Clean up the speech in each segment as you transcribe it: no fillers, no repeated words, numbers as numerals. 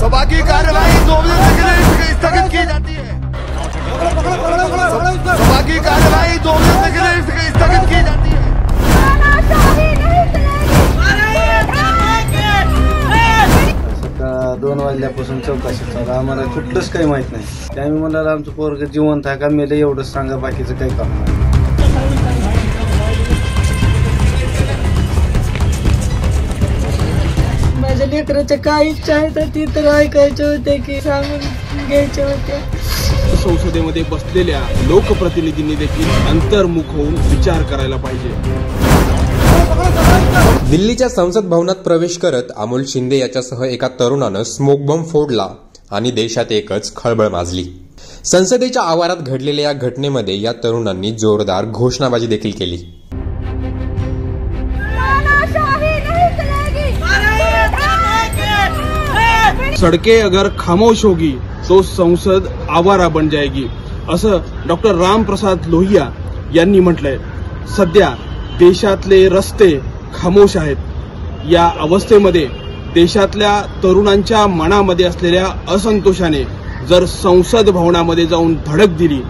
सभा की कार्यवाही 2 बजे तक के लिए स्थगित की जाती है। सभा की कार्यवाही 2 बजे तक के लिए स्थगित की जाती है। 2 वाजल्यापासून चौकशी चालू, आम्हाला कुठलंच काही माहित नाही. त्यामुळे म्हणाला आमचं पोरग जिवंत आहे का मेलं एवढंच सांगा, बाकीचं काही काम नाही. माझ्या लेकराच्या काय इच्छा आहे तर ती तर ऐकायचे होते की सांगून घ्यायचे होते. संसदेमध्ये बसलेल्या लोकप्रतिनिधींनी देखील अंतर्मुख होऊन विचार करायला पाहिजे. दिल्लीच्या संसद भवनात प्रवेश करत अमोल शिंदे याच्यासह एका तरुणानं स्मोक बॉम्ब फोडला आणि देशात एकच खळबळ माजली. संसदेच्या आवारात घडलेल्या या घटनेमध्ये या तरुणांनी जोरदार घोषणाबाजी देखील केली. सड़कें अगर खामोश होगी तो संसद आवारा बन जाएगी, असं डॉक्टर राम प्रसाद लोहिया यांनी म्हटलंय. सध्या देशातले रस्ते खामोश आहेत. या अवस्थेमध्ये देशातल्या तरुणांच्या मनामध्ये असलेल्या असंतोषाने जर संसद भवनामध्ये जाऊन धडक दिली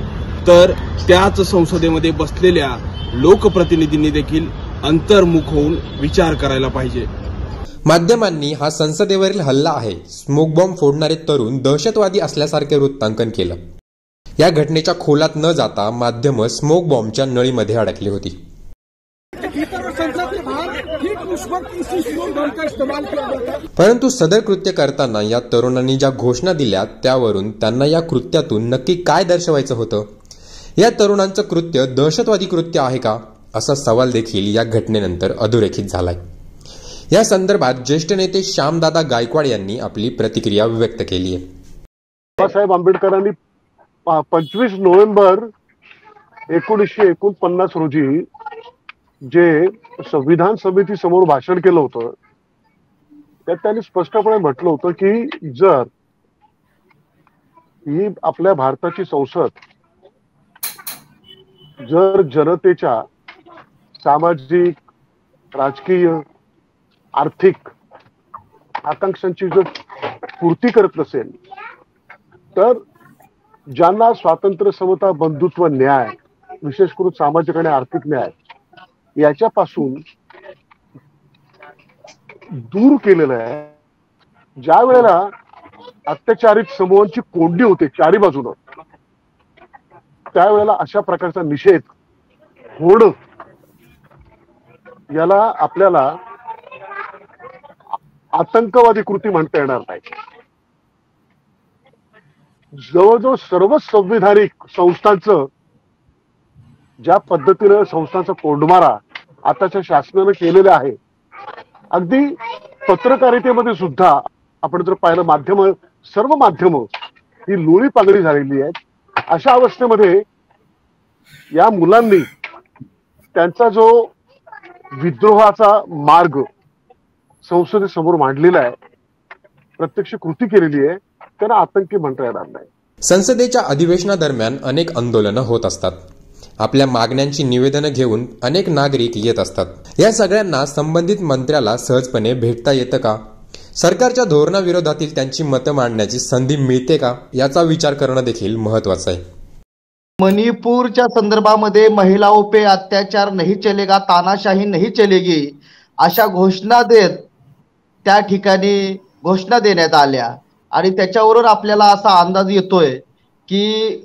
तर त्याच संसदेमध्ये बसलेल्या लोकप्रतिनिधींनी देखील अंतर्मुख होऊन विचार करायला पाहिजे. माध्यमांनी हा संसदेवरील हल्ला आहे, स्मोक बॉम्ब फोडणारे तरुण दहशतवादी असल्यासारखे वृत्तांकन केलं. या घटनेच्या खोलात न जाता माध्यमं स्मोक बॉम्बच्या नळीमध्ये अडकली होती. परंतु सदर कृत्य करताना या तरुणांनी ज्या घोषणा दिल्या त्यावरून त्यांना या कृत्यातून नक्की काय दर्शवायचं होतं? या तरुणांचं कृत्य दहशतवादी कृत्य आहे का, असा सवाल देखील या घटनेनंतर अधोरेखित झालाय. या संदर्भात ज्येष्ठ नेते श्यामदादा गायकवाड यांनी आपली प्रतिक्रिया व्यक्त केली आहे. बाबासाहेब आंबेडकरांनी 25 नोव्हेंबर 1949 रोजी जे संविधान समिती समोर भाषण केलं होतं त्यात त्यांनी स्पष्टपणे म्हटलं होतं की जर ही आपल्या भारताची संसद जर जनतेच्या सामाजिक, राजकीय, आर्थिक आकांक्षांची जर पूर्ती करत नसेल तर ज्यांना स्वातंत्र्य, समता, बंधुत्व, न्याय, विशेष करून सामाजिक आणि आर्थिक न्याय याच्यापासून दूर केलेलं आहे. ज्या वेळेला अत्याचारित समूहांची कोंडी होते चारी बाजूनं त्यावेळेला अशा प्रकारचा निषेध होणं याला आपल्याला आतंकवादी कृती म्हणता येणार नाही. जवळजवळ सर्व संविधानिक संस्थांचं ज्या पद्धतीनं संस्थांचा कोंडमारा आताच्या शासनानं केलेला आहे, अगदी पत्रकारितेमध्ये सुद्धा आपण जर पाहिलं माध्यम, सर्व माध्यम ही लोळी पागडी झालेली आहेत. अशा अवस्थेमध्ये या मुलांनी त्यांचा जो विद्रोहाचा मार्ग संसदेसमोर मांडलेला आहे, प्रत्यक्ष कृती केलेली आहे, त्यांना आतंकी म्हणता येणार नाही. संसदेच्या अधिवेशनादरम्यान अनेक आंदोलनं होत असतात. आपल्या मागण्यांची निवेदनं घेऊन अनेक नागरिक येत असतात. या सगळ्यांना संबंधित मंत्र्याला सहजपणे भेटता येतं का? सरकारच्या धोरणाविरोधातील त्यांची मतं मांडण्याची संधी मिळते का, याचा विचार करणं देखील महत्वाचं आहे. मणिपूरच्या संदर्भामध्ये महिलाओं पे अत्याचार नहीं चलेगा, तानाशाही नहीं चलेगी अशा घोषणा देत त्या ठिकाणी घोषणा देण्यात आल्या आणि त्याच्यावरून आपल्याला असा अंदाज येतोय की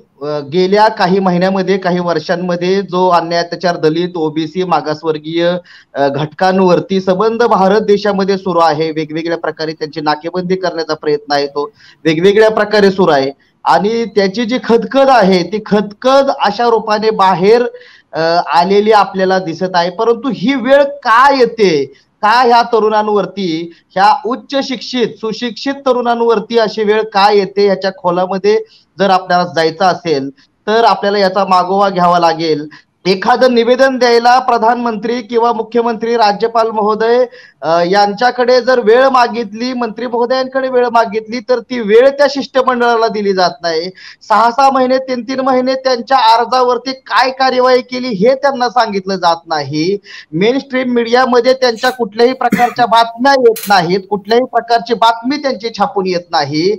गेल्या काही महिन्यामध्ये, काही वर्षांमध्ये जो अन्याय अत्याचार दलित, ओबीसी, मागासवर्गीय घटकांवरती संबंध भारत देशामध्ये सुरू आहे. वेगवेगळ्या प्रकारे त्यांची नाकेबंदी करण्याचा प्रयत्न आहे तो वेगवेगळ्या प्रकारे सुरू आहे आणि त्याची जी खदखद आहे ती खदखद अशा रूपाने बाहेर आलेली आपल्याला दिसत आहे. परंतु ही वेळ का येते, का ह्या तरुणांवरती, ह्या उच्च शिक्षित सुशिक्षित तरुणांवरती अशी वेळ का येते, ह्याच्या खोलामध्ये जर आपल्याला जायचं असेल तर आपल्याला याचा मागोवा घ्यावा लागेल. एखादं निवेदन द्यायला प्रधानमंत्री किंवा मुख्यमंत्री, राज्यपाल महोदय यांच्याकडे जर वेळ मागितली, मंत्री महोदयांकडे वेळ मागितली, तर ती वेळ त्या शिष्टमंडळाला दिली जात नाही. 6-6 महिने, 3-3 महिने त्यांच्या अर्जावरती काय कार्यवाही केली हे त्यांना सांगितलं जात नाही. मेन स्ट्रीम मीडियामध्ये त्यांच्या कुठल्याही प्रकारच्या बातम्या येत नाहीत, कुठल्याही प्रकारची बातमी त्यांची छापून येत नाही.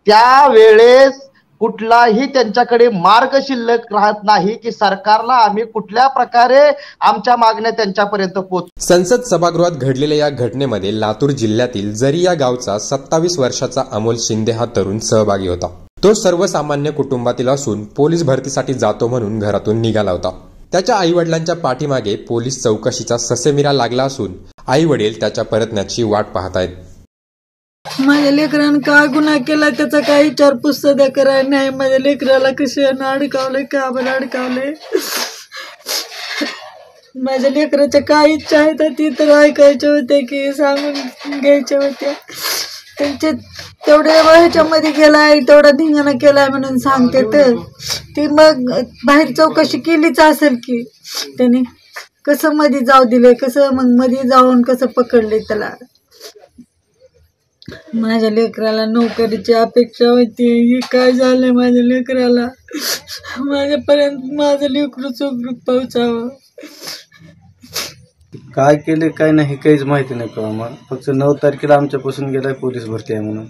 त्यावेळेस कुठलाही त्यांच्याकडे मार्ग शिल्लक राहत नाही की सरकारला आम्ही कुठल्या प्रकारे आमच्या मागण्या त्यांच्यापर्यंत पोहोच. संसद सभागृहात घडलेल्या या घटनेमध्ये लातूर जिल्ह्यातील जरी या गावचा 27 वर्षाचा अमोल शिंदे हा तरुण सहभागी होता. तो सर्वसामान्य कुटुंबातील असून पोलीस भरतीसाठी जातो म्हणून घरातून निघाला होता. त्याच्या आईवडिलांच्या पाठीमागे पोलीस चौकशीचा ससेमिरा लागला असून आई वडील त्याच्या परतण्याची वाट पाहत आहेत. माझ्या लेकरानं काय गुन्हा केला त्याचा काही विचारपूस सध्या करायला नाही. माझ्या लेकराला कशानं अडकावलंय, का बरं अडकावलंय, माझ्या लेकराच्या काय इच्छा आहेत ती तर ऐकायच्या होत्या की सांगून घ्यायच्या होत्या. त्यांचे तेवढ्या ह्याच्यामध्ये गेलाय, तेवढा धिंगाणा केलाय म्हणून सांगते तर ती मग बाहेर चौकशी केलीच असेल की त्याने कसं मध्ये जाऊ दिले, कसं मग मध्ये जाऊन कसं पकडले त्याला. माझ्या लेकराला नोकरीची अपेक्षा होती, हे काय झालंय माझ्या लेकराला. माझ्यापर्यंत माझं लेकरू सुखरूप पोहोचावं. काय केले काय नाही काहीच माहिती नाही आम्हाला. फक्त 9 तारखेला आमच्यापासून गेलाय पोलीस भरती आहे म्हणून.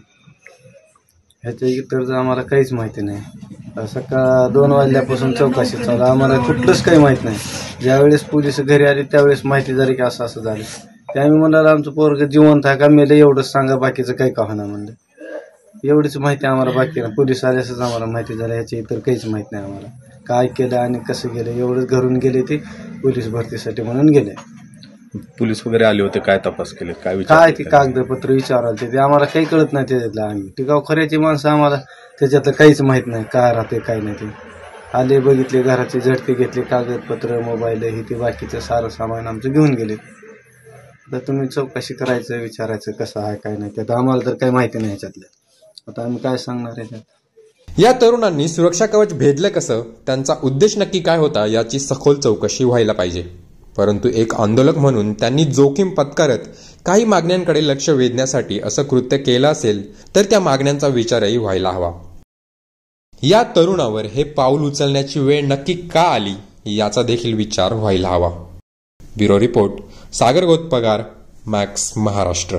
ह्याच्या इतर आम्हाला काहीच माहिती नाही. सकाळ 2 वाजल्यापासून चौकशी चालू, आम्हाला कुठलंच काही माहित नाही. ज्यावेळेस पोलीस घरी आले त्यावेळेस माहिती झाली की असं असं झालं. त्यामुळे म्हणाला आमचं पोरग जिवंत आहे का मेलं एवढंच सांगा, बाकीचं काही का होणार म्हणलं. एवढीच माहिती आम्हाला बाकी नाही. पोलीस आल्यासच आम्हाला माहिती झालं, ह्याच्या इतर काहीच माहित नाही आम्हाला. काय केलं आणि कसं गेलं एवढंच घरून गेले ते पोलीस भरतीसाठी म्हणून गेले. पोलीस वगैरे आले होते, काय तपास केले, काय ते कागदपत्र विचारायला ते आम्हाला काही कळत नाही त्याच्यातलं. आम्ही टिकाव खऱ्याची माणसं, आम्हाला त्याच्यातलं काहीच माहित नाही काय राहते काय नाही. ते आले, बघितले, घराचे झटके घेतले, कागदपत्र, मोबाईल हे ते बाकीचं सारं सामान आमचं घेऊन गेले. तर तुम्ही चौकशी करायचं, विचारायचं कसं आहे काय नाही. त्यात आम्हाला तर काही माहिती नाही ह्याच्यातलं. आता आम्ही काय सांगणार ह्याच्यात. या तरुणांनी सुरक्षा कवच भेदलं कसं, त्यांचा उद्देश नक्की काय होता याची सखोल चौकशी व्हायला पाहिजे. परंतु एक आंदोलक म्हणून त्यांनी जोखीम पत्करत काही मागण्यांकडे लक्ष वेधण्यासाठी असं कृत्य केलं असेल तर त्या मागण्यांचा विचारही व्हायला हवा. या तरुणावर हे पाऊल उचलण्याची वेळ नक्की का आली याचा देखील विचार व्हायला हवा. ब्युरो रिपोर्ट, सागर गोतपगार, मॅक्स महाराष्ट्र.